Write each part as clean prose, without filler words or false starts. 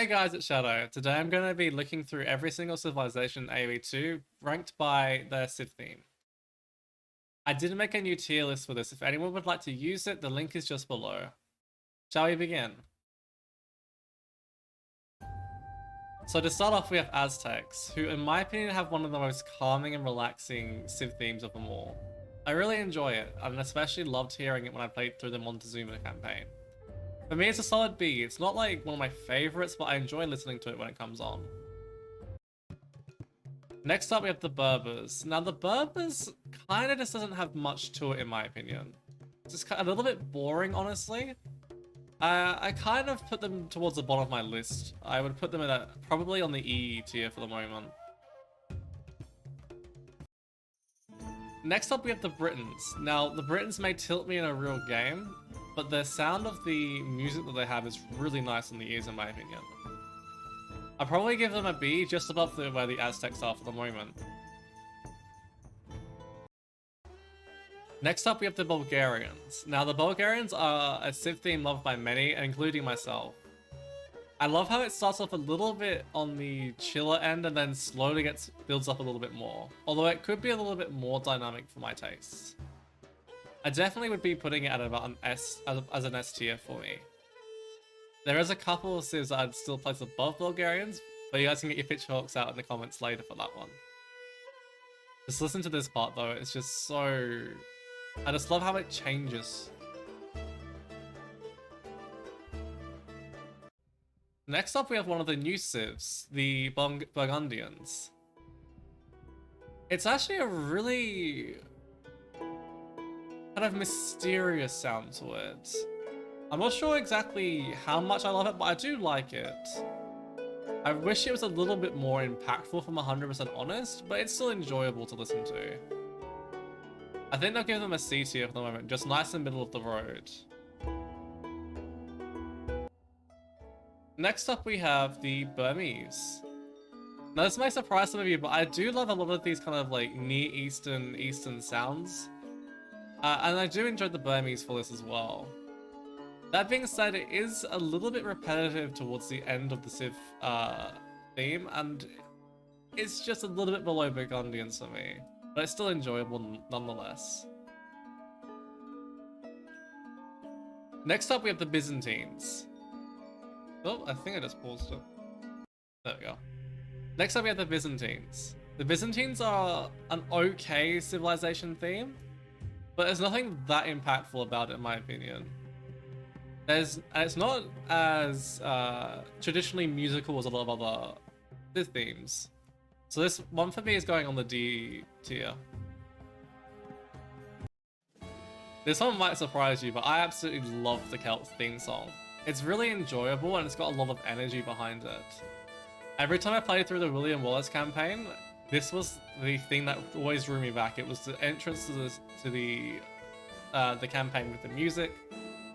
Hey guys, it's Shadow. Today I'm going to be looking through every single civilization in AoE2 ranked by their civ theme. I did make a new tier list for this. If anyone would like to use it, the link is just below. Shall we begin? So to start off, we have Aztecs, who in my opinion have one of the most calming and relaxing civ themes of them all. I really enjoy it, and especially loved hearing it when I played through the Montezuma campaign. For me, it's a solid B. It's not like one of my favorites, but I enjoy listening to it when it comes on. Next up, we have the Berbers. Now, the Berbers kind of just doesn't have much to it, in my opinion. It's just a little bit boring, honestly. I kind of put them towards the bottom of my list. I would put them at probably on the E tier for the moment. Next up, we have the Bretons. Now, the Bretons may tilt me in a real game, but the sound of the music that they have is really nice on the ears, in my opinion. I'd probably give them a B, just above where the Aztecs are for the moment. Next up, we have the Bulgarians. Now, the Bulgarians are a civ theme loved by many, including myself. I love how it starts off a little bit on the chiller end and then slowly builds up a little bit more. Although it could be a little bit more dynamic for my tastes. I definitely would be putting it at about an S, as an S tier for me. There is a couple of civs that I'd still place above Bulgarians, but you guys can get your pitchforks out in the comments later for that one. Just listen to this part though, it's just so... I just love how it changes. Next up we have one of the new civs, the Burgundians. It's actually a really kind of mysterious sound to it. I'm not sure exactly how much I love it, but I do like it. I wish it was a little bit more impactful, if I'm 100% honest, but it's still enjoyable to listen to. I think they'll give them a C tier for the moment, just nice in the middle of the road. Next up we have the Burmese. Now this may surprise some of you, but I do love a lot of these kind of like Near Eastern sounds. And I do enjoy the Burmese for this as well. That being said, it is a little bit repetitive towards the end of the civ theme, and it's just a little bit below Burgundians for me, but it's still enjoyable nonetheless. Next up we have the Byzantines. Oh, I think I just paused it. There we go. Next up we have the Byzantines. The Byzantines are an okay civilization theme, but there's nothing that impactful about it in my opinion. It's not as traditionally musical as a lot of other civ themes. So this one for me is going on the D tier. This one might surprise you, but I absolutely love the Celts theme song. It's really enjoyable and it's got a lot of energy behind it. Every time I played through the William Wallace campaign, this was the thing that always drew me back. It was the entrance to the campaign with the music,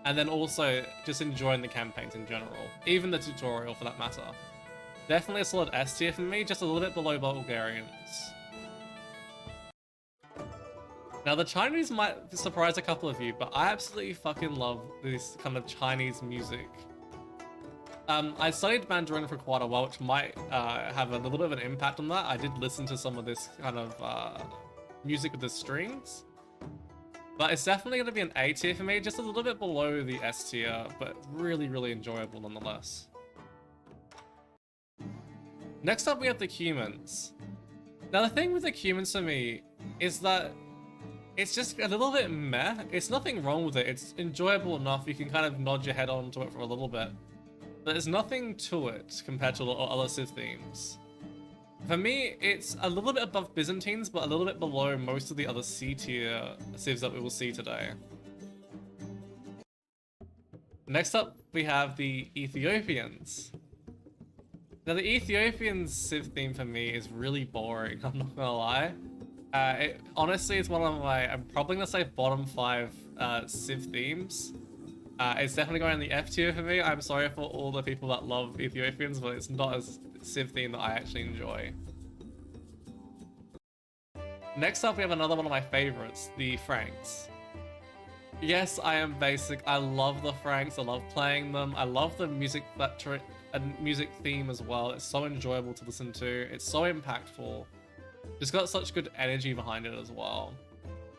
and then also just enjoying the campaigns in general, even the tutorial for that matter. Definitely a solid S tier for me, just a little bit below Bulgarians. Now the Chinese might surprise a couple of you, but I absolutely fucking love this kind of Chinese music. I studied Mandarin for quite a while, which might have a little bit of an impact on that. I did listen to some of this kind of music with the strings. But it's definitely going to be an A tier for me, just a little bit below the S tier, but really, really enjoyable nonetheless. Next up we have the Cumans. Now the thing with the Cumans for me is that it's just a little bit meh. It's nothing wrong with it. It's enjoyable enough. You can kind of nod your head onto it for a little bit. But there's nothing to it compared to other civ themes. For me, it's a little bit above Byzantines, but a little bit below most of the other C tier civs that we will see today. Next up, we have the Ethiopians. Now the Ethiopians civ theme for me is really boring, I'm not gonna lie. Honestly, it's one of my, I'm probably gonna say bottom 5 civ themes. It's definitely going in the F tier for me. I'm sorry for all the people that love Ethiopians, but it's not a civ theme that I actually enjoy. Next up, we have another one of my favorites, the Franks. Yes, I am basic. I love the Franks. I love playing them. I love the music and music theme as well. It's so enjoyable to listen to. It's so impactful. It's got such good energy behind it as well.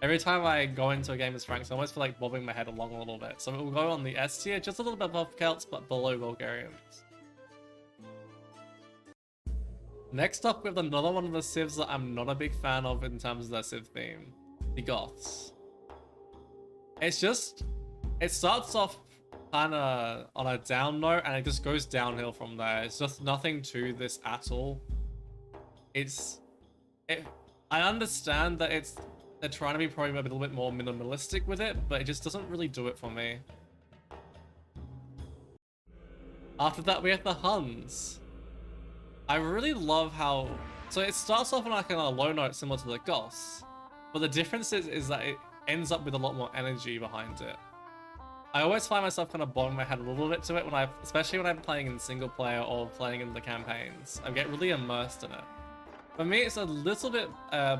Every time I go into a game as Franks, I almost feel like bobbing my head along a little bit. So it will go on the S tier, just a little bit above Celts, but below Bulgarians. Next up, we have another one of the civs that I'm not a big fan of in terms of their civ theme. The Goths. It's just, it starts off kind of on a down note and it just goes downhill from there. It's just nothing to this at all. I understand that they're trying to be probably a little bit more minimalistic with it, but it just doesn't really do it for me. After that, we have the Huns. I really love how, so it starts off on like a low note similar to the Goths, but the difference is that it ends up with a lot more energy behind it. I always find myself kind of bobbing my head a little bit to it especially when I'm playing in single player or playing in the campaigns. I get really immersed in it. For me, it's a little bit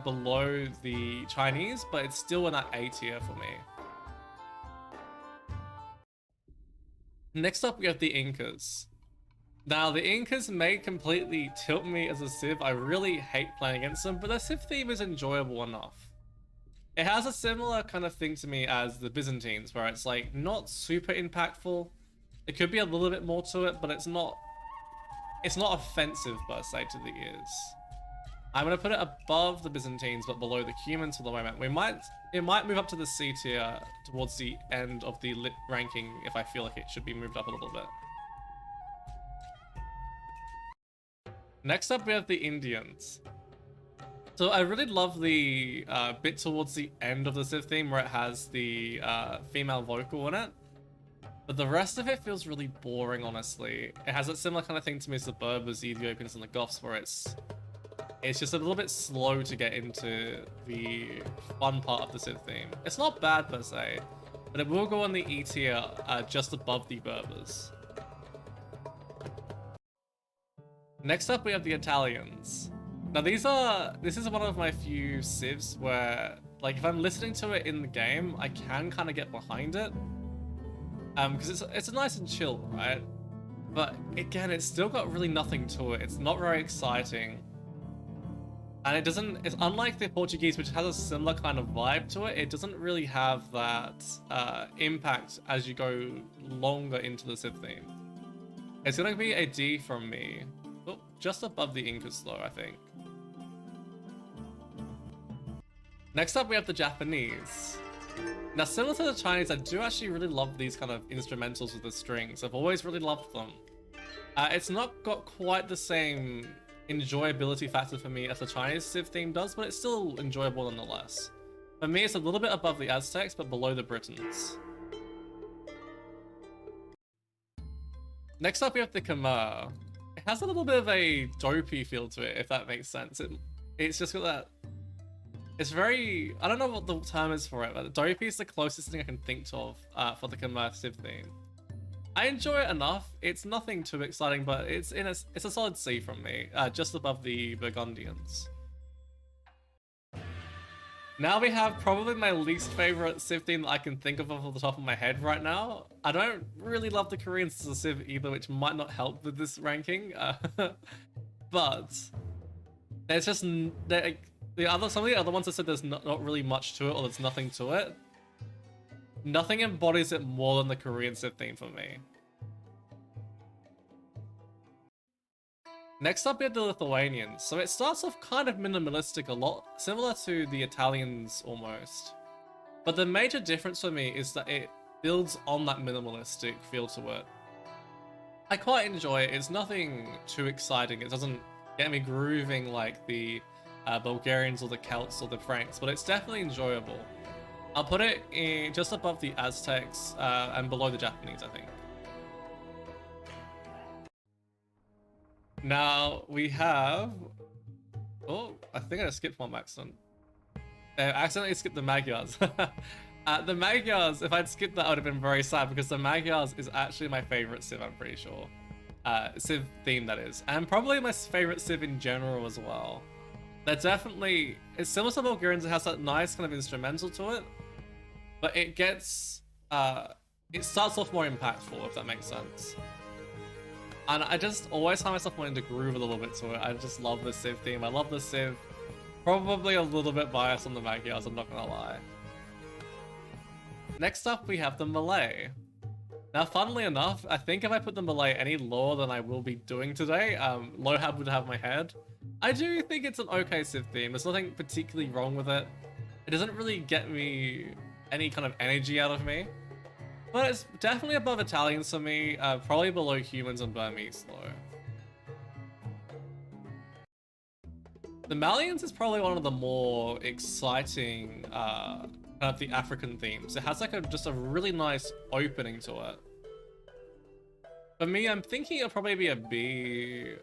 below the Chinese, but it's still in that A tier for me. Next up, we have the Incas. Now, the Incas may completely tilt me as a civ. I really hate playing against them, but their civ theme is enjoyable enough. It has a similar kind of thing to me as the Byzantines, where it's like not super impactful. It could be a little bit more to it, but it's not offensive per se to the ears. I'm gonna put it above the Byzantines, but below the Cumans for the moment. It might move up to the C tier towards the end of the lit ranking if I feel like it should be moved up a little bit. Next up, we have the Indians. So I really love the bit towards the end of the civ theme where it has the female vocal in it. But the rest of it feels really boring, honestly. It has a similar kind of thing to me as the Berbers, the Ethiopians, and the Goths, where it's just a little bit slow to get into the fun part of the civ theme. It's not bad per se, but it will go on the E tier just above the Berbers. Next up, we have the Italians. Now this is one of my few civs where, like, if I'm listening to it in the game, I can kind of get behind it. Because it's nice and chill, right? But again, it's still got really nothing to it. It's not very exciting. And it's unlike the Portuguese, which has a similar kind of vibe to it. It doesn't really have that impact as you go longer into the civ theme. It's gonna be a D from me. Oh, just above the Incas though, I think. Next up, we have the Japanese. Now, similar to the Chinese, I do actually really love these kind of instrumentals with the strings. I've always really loved them. It's not got quite the same enjoyability factor for me as the Chinese civ theme does, but it's still enjoyable nonetheless. For me, it's a little bit above the Aztecs, but below the Bretons. Next up, we have the Khmer. It has a little bit of a dopey feel to it, if that makes sense. It's just got that... It's very... I don't know what the term is for it, but dopey is the closest thing I can think of for the Khmer civ theme. I enjoy it enough. It's nothing too exciting, but it's a solid C from me, just above the Burgundians. Now we have probably my least favorite civ theme that I can think of off the top of my head right now. I don't really love the Koreans as a civ either, which might not help with this ranking. But there's just some of the other ones I said there's not really much to it, or there's nothing to it. Nothing embodies it more than the Korean civ theme for me. Next up, we have the Lithuanians. So it starts off kind of minimalistic, a lot similar to the Italians almost. But the major difference for me is that it builds on that minimalistic feel to it. I quite enjoy it. It's nothing too exciting. It doesn't get me grooving like the Bulgarians or the Celts or the Franks, but it's definitely enjoyable. I'll put it in just above the Aztecs and below the Japanese, I think. Now we have... Oh, I think I skipped one accident. I accidentally skipped the Magyars. The Magyars, if I'd skipped that, I would have been very sad because the Magyars is actually my favorite civ, I'm pretty sure. Civ theme, that is. And probably my favorite civ in general as well. They're definitely... It's similar to Bulgarians, it has that nice kind of instrumental to it. but it gets it starts off more impactful, if that makes sense. And I just always find myself wanting to groove a little bit to it. I just love the Civ theme. I love the Civ. Probably a little bit biased on the Magyars, I'm not gonna lie. Next up, we have the Malay. Now, funnily enough, I think if I put the Malay any lower than I will be doing today, Lohab would have my head. I do think it's an okay Civ theme. There's nothing particularly wrong with it. It doesn't really get me any kind of energy out of me. But it's definitely above Italians for me, probably below humans and Burmese though. The Mallions is probably one of the more exciting kind of the African themes. It has like just a really nice opening to it. For me, I'm thinking it'll probably be a B.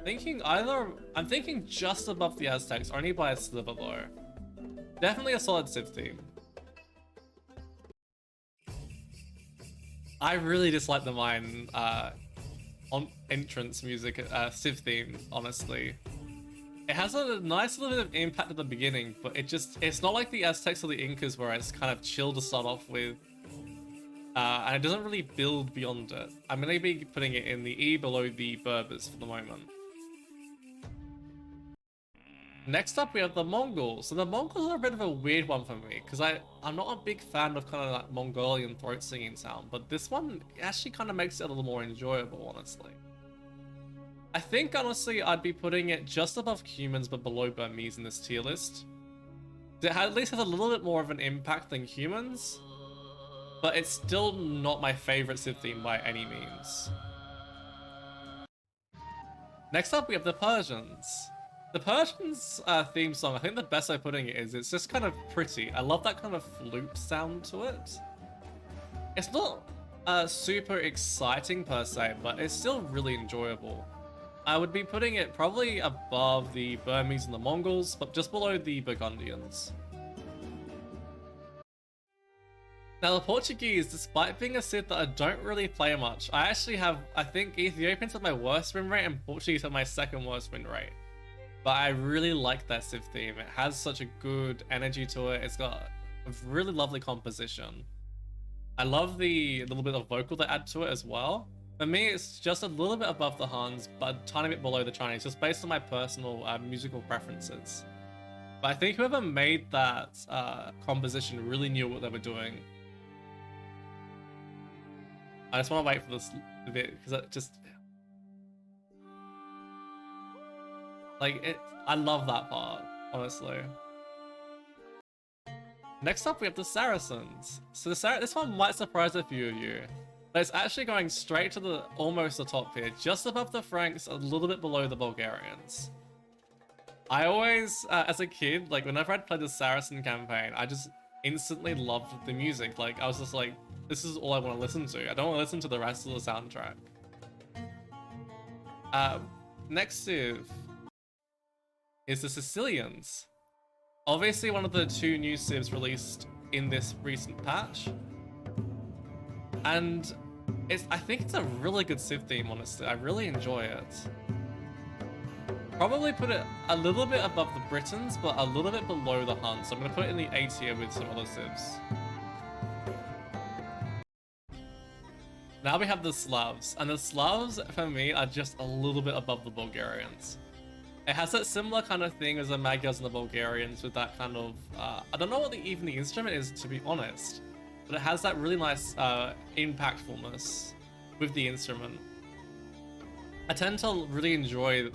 I'm thinking just above the Aztecs, only by a sliver though. Definitely a solid Civ theme. I really dislike the mine on entrance music Civ theme, honestly. It has a nice little bit of impact at the beginning, but it's not like the Aztecs or the Incas where it's kind of chill to start off with. And it doesn't really build beyond it. I'm going to be putting it in the E below the Berbers for the moment. Next up, we have the Mongols. So the Mongols are a bit of a weird one for me, because I'm not a big fan of kind of like Mongolian throat singing sound, but this one actually kind of makes it a little more enjoyable, honestly. I think, honestly, I'd be putting it just above humans, but below Burmese in this tier list. It at least has a little bit more of an impact than humans, but it's still not my favorite Civ theme by any means. Next up, we have the Persians. The Persians theme song, I think the best way of putting it is it's just kind of pretty. I love that kind of flute sound to it. It's not super exciting per se, but it's still really enjoyable. I would be putting it probably above the Burmese and the Mongols, but just below the Burgundians. Now the Portuguese, despite being a Civ that I don't really play much, I think Ethiopians have my worst win rate and Portuguese have my second worst win rate. But I really like that Civ theme. It has such a good energy to it. It's got a really lovely composition. I love the little bit of vocal they add to it as well. For me, it's just a little bit above the Huns, but a tiny bit below the Chinese, just based on my personal musical preferences. But I think whoever made that composition really knew what they were doing. I just want to wait for this a bit, because it just... I love that part, honestly. Next up, we have the Saracens. So this one might surprise a few of you, but it's actually going straight to almost the top here, just above the Franks, a little bit below the Bulgarians. I always, as a kid, whenever I'd play the Saracen campaign, I just instantly loved the music. I was just like, this is all I want to listen to. I don't want to listen to the rest of the soundtrack. Next Civ is the Sicilians. Obviously one of the 2 new civs released in this recent patch. And I think it's a really good Civ theme, honestly. I really enjoy it. Probably put it a little bit above the Bretons, but a little bit below the Huns. So I'm going to put it in the A tier with some other civs. Now we have the Slavs, and the Slavs, for me, are just a little bit above the Bulgarians. It has that similar kind of thing as the Magyars and the Bulgarians with that kind of... I don't know what even the instrument is, to be honest, but it has that really nice impactfulness with the instrument. I tend to really enjoy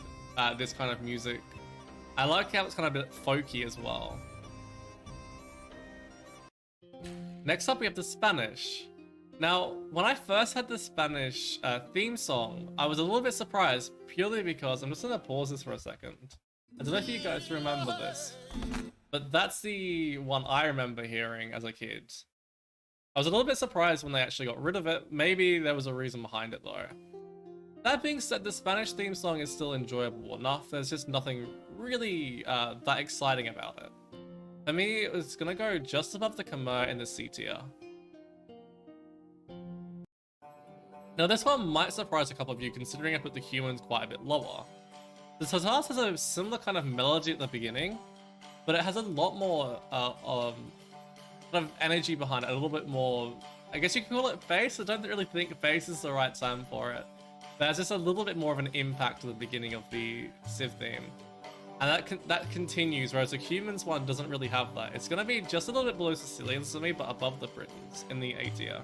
this kind of music. I like how it's kind of a bit folky as well. Next up, we have the Spanish. Now, when I first had the Spanish theme song, I was a little bit surprised, purely because, I'm just going to pause this for a second. I don't know if you guys remember this, but that's the one I remember hearing as a kid. I was a little bit surprised when they actually got rid of it. Maybe there was a reason behind it though. That being said, the Spanish theme song is still enjoyable enough. There's just nothing really that exciting about it. For me, it's going to go just above the Khmer in the C tier. Now this one might surprise a couple of you considering I put the humans quite a bit lower. The Tatras has a similar kind of melody at the beginning, but it has a lot more sort of energy behind it, a little bit more. I guess you could call it bass. I don't really think bass is the right term for it. There's just a little bit more of an impact at the beginning of the Civ theme. And that continues, whereas the humans one doesn't really have that. It's going to be just a little bit below Sicilians for me, but above the Bretons in the A tier.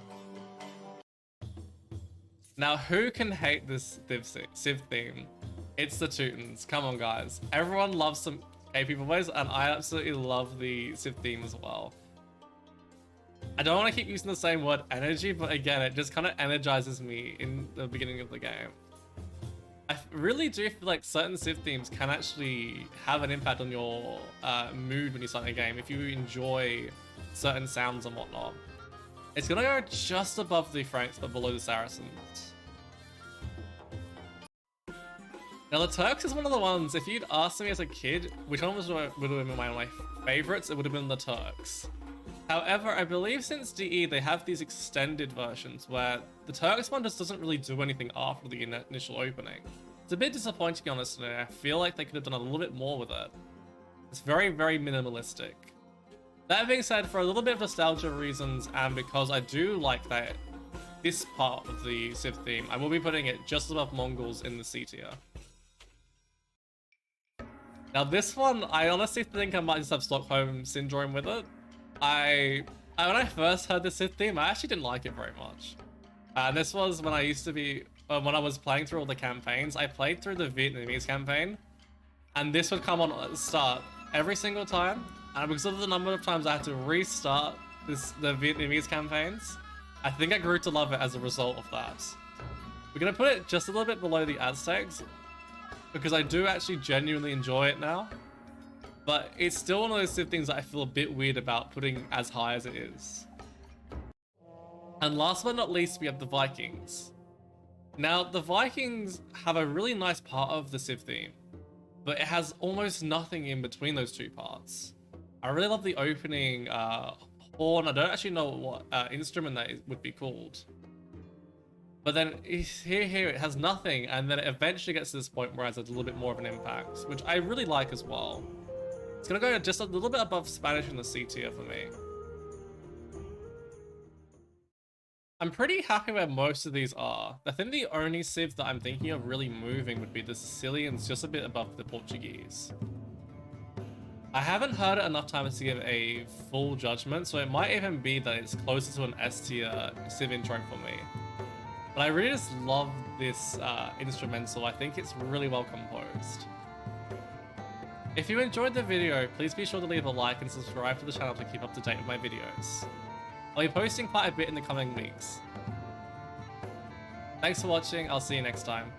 Now, who can hate this Civ theme? It's the Toons. Come on, guys. Everyone loves some AP boys, and I absolutely love the Civ theme as well. I don't want to keep using the same word energy, but again, it just kind of energizes me in the beginning of the game. I really do feel like certain Civ themes can actually have an impact on your mood when you start a game if you enjoy certain sounds and whatnot. It's gonna go just above the Franks but below the Saracens. Now the Turks is one of the ones, if you'd asked me as a kid which one would have been one of my favorites, it would have been the Turks. However, I believe since DE they have these extended versions where the Turks one just doesn't really do anything after the initial opening. It's a bit disappointing, honestly. I feel like they could have done a little bit more with it. It's very, very minimalistic. That being said, for a little bit of nostalgia reasons and because I do like that this part of the Civ theme, I will be putting it just above Mongols in the C tier. Now this one, I honestly think I might just have Stockholm Syndrome with it. When I first heard the Civ theme, I actually didn't like it very much. This was when I used to be, when I was playing through all the campaigns. I played through the Vietnamese campaign, and this would come on at the start every single time. And because of the number of times I had to restart the Vietnamese campaigns, I think I grew to love it as a result of that. We're gonna put it just a little bit below the Aztecs, because I do actually genuinely enjoy it now. But it's still one of those things that I feel a bit weird about putting as high as it is. And last but not least, we have the Vikings. Now, the Vikings have a really nice part of the Civ theme, but it has almost nothing in between those two parts. I really love the opening horn. I don't actually know what instrument that would be called. But then here it has nothing, and then it eventually gets to this point where it has a little bit more of an impact, which I really like as well. It's gonna go just a little bit above Spanish in the C tier for me. I'm pretty happy where most of these are. I think the only Civ that I'm thinking of really moving would be the Sicilians, just a bit above the Portuguese. I haven't heard it enough times to give a full judgment, so it might even be that it's closer to an S tier Civ intro for me. But I really just love this instrumental. I think it's really well composed. If you enjoyed the video, please be sure to leave a like and subscribe to the channel to keep up to date with my videos. I'll be posting quite a bit in the coming weeks. Thanks for watching, I'll see you next time.